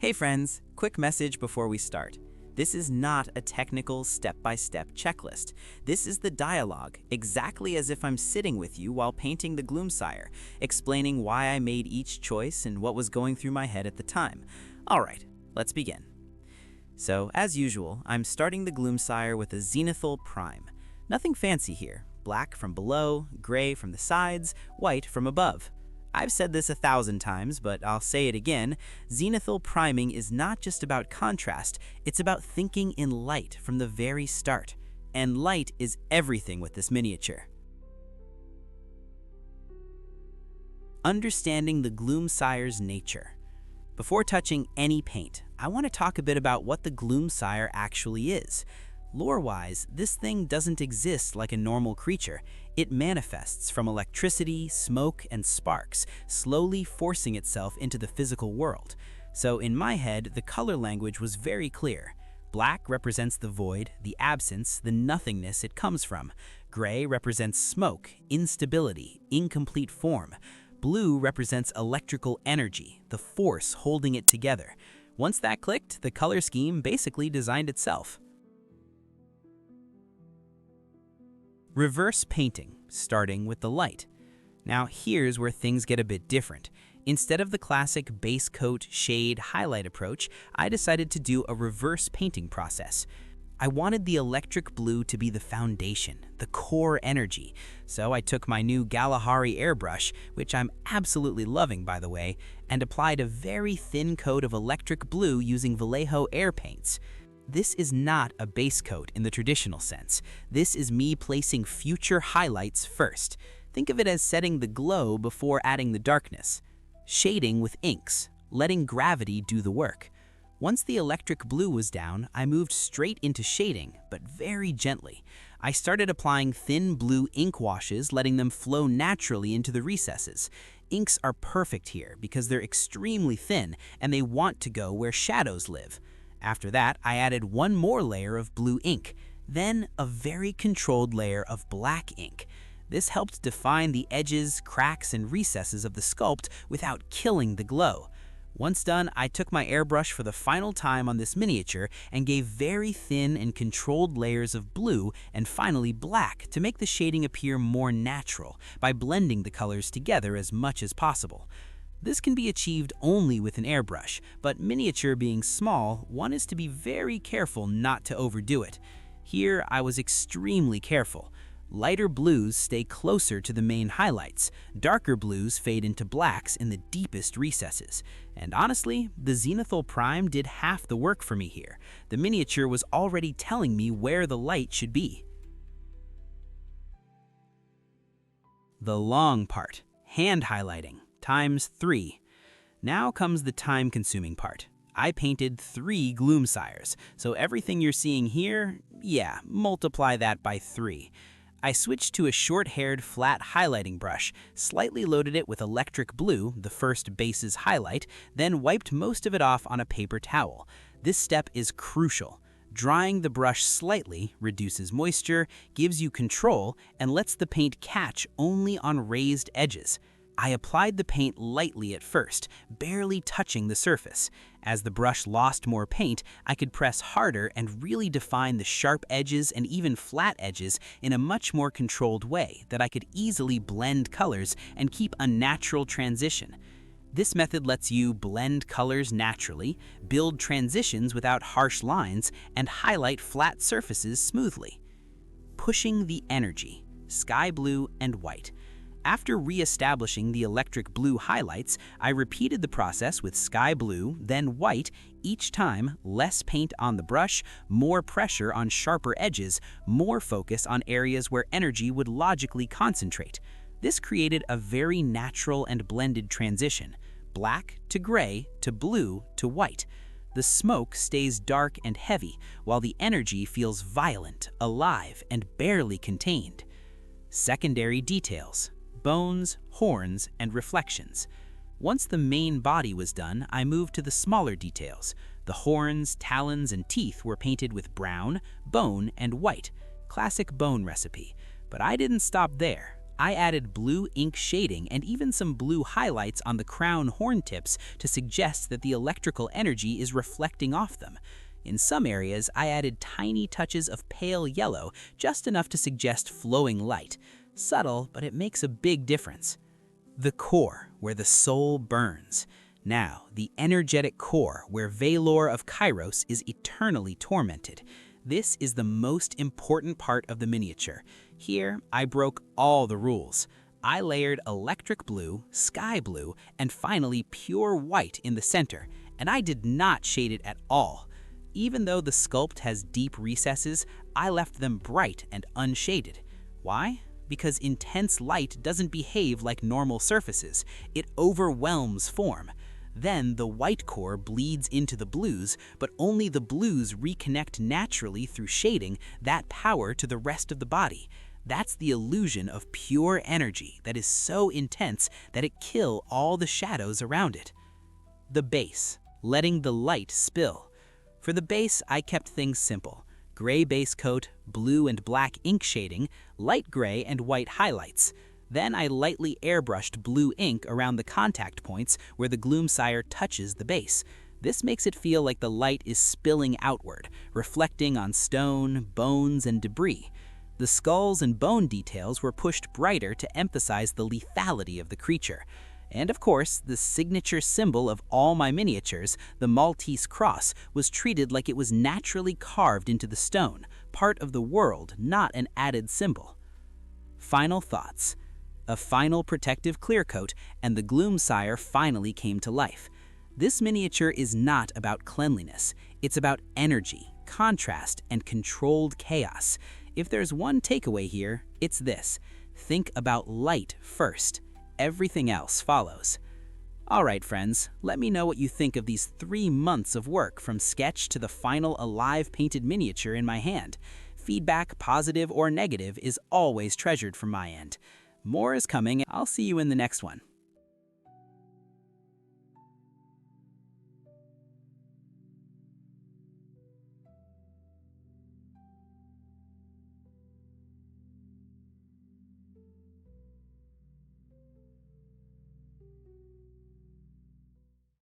Hey friends, quick message before we start. This is not a technical step-by-step checklist. This is the dialogue, exactly as if I'm sitting with you while painting the Gloom Sire, explaining why I made each choice and what was going through my head at the time. Alright, let's begin. So, as usual, I'm starting the Gloom Sire with a zenithal prime. Nothing fancy here. Black from below, gray from the sides, white from above. I've said this 1,000 times, but I'll say it again. Zenithal priming is not just about contrast, it's about thinking in light from the very start. And light is everything with this miniature. Understanding the Gloom Sire's nature. Before touching any paint, I want to talk a bit about what the Gloom Sire actually is. Lore-wise, this thing doesn't exist like a normal creature. It manifests from electricity, smoke, and sparks, slowly forcing itself into the physical world. So in my head, the color language was very clear. Black represents the void, the absence, the nothingness it comes from. Gray represents smoke, instability, incomplete form. Blue represents electrical energy, the force holding it together. Once that clicked, the color scheme basically designed itself. Reverse painting, starting with the light. Now here's where things get a bit different. Instead of the classic base coat, shade, highlight approach, I decided to do a reverse painting process. I wanted the electric blue to be the foundation, the core energy. So I took my new Galahari airbrush, which I'm absolutely loving by the way, and applied a very thin coat of electric blue using Vallejo air paints. This is not a base coat in the traditional sense. This is me placing future highlights first. Think of it as setting the glow before adding the darkness. Shading with inks, letting gravity do the work. Once the electric blue was down, I moved straight into shading, but very gently. I started applying thin blue ink washes, letting them flow naturally into the recesses. Inks are perfect here because they're extremely thin and they want to go where shadows live. After that, I added one more layer of blue ink, then a very controlled layer of black ink. This helped define the edges, cracks, and recesses of the sculpt without killing the glow. Once done, I took my airbrush for the final time on this miniature and gave very thin and controlled layers of blue and finally black to make the shading appear more natural by blending the colors together as much as possible. This can be achieved only with an airbrush, but miniature being small, one is to be very careful not to overdo it. Here, I was extremely careful. Lighter blues stay closer to the main highlights. Darker blues fade into blacks in the deepest recesses. And honestly, the zenithal prime did half the work for me here. The miniature was already telling me where the light should be. The long part, hand highlighting. ×3. Now comes the time-consuming part. I painted 3 Gloom Sires, so everything you're seeing here, yeah, multiply that by 3. I switched to a short-haired flat highlighting brush, slightly loaded it with electric blue, the first base's highlight, then wiped most of it off on a paper towel. This step is crucial. Drying the brush slightly reduces moisture, gives you control, and lets the paint catch only on raised edges. I applied the paint lightly at first, barely touching the surface. As the brush lost more paint, I could press harder and really define the sharp edges and even flat edges in a much more controlled way that I could easily blend colors and keep a natural transition. This method lets you blend colors naturally, build transitions without harsh lines, and highlight flat surfaces smoothly. Pushing the energy, sky blue and white. After re-establishing the electric blue highlights, I repeated the process with sky blue, then white, each time less paint on the brush, more pressure on sharper edges, more focus on areas where energy would logically concentrate. This created a very natural and blended transition, black to gray to blue to white. The smoke stays dark and heavy, while the energy feels violent, alive, and barely contained. Secondary details. Bones, horns, and reflections. Once the main body was done, I moved to the smaller details. The horns, talons, and teeth were painted with brown, bone, and white, classic bone recipe. But I didn't stop there. I added blue ink shading and even some blue highlights on the crown horn tips to suggest that the electrical energy is reflecting off them. In some areas, I added tiny touches of pale yellow, just enough to suggest flowing light. Subtle, but it makes a big difference. The core, where the soul burns. Now, the energetic core, where Valor of Kairos is eternally tormented. This is the most important part of the miniature. Here, I broke all the rules. I layered electric blue, sky blue, and finally pure white in the center, and I did not shade it at all. Even though the sculpt has deep recesses, I left them bright and unshaded. Why? Because intense light doesn't behave like normal surfaces. It overwhelms form. Then the white core bleeds into the blues, but only the blues reconnect naturally through shading that power to the rest of the body. That's the illusion of pure energy that is so intense that it kills all the shadows around it. The base, letting the light spill. For the base, I kept things simple. Gray base coat, blue and black ink shading, light gray and white highlights. Then I lightly airbrushed blue ink around the contact points where the Gloom Sire touches the base. This makes it feel like the light is spilling outward, reflecting on stone, bones, and debris. The skulls and bone details were pushed brighter to emphasize the lethality of the creature. And of course, the signature symbol of all my miniatures, the Maltese cross, was treated like it was naturally carved into the stone, part of the world, not an added symbol. Final thoughts. A final protective clear coat, and the Gloom Sire finally came to life. This miniature is not about cleanliness. It's about energy, contrast, and controlled chaos. If there's one takeaway here, it's this. Think about light first. Everything else follows. All right, friends, let me know what you think of these 3 months of work from sketch to the final alive painted miniature in my hand. Feedback, positive or negative, is always treasured from my end. More is coming. I'll see you in the next one.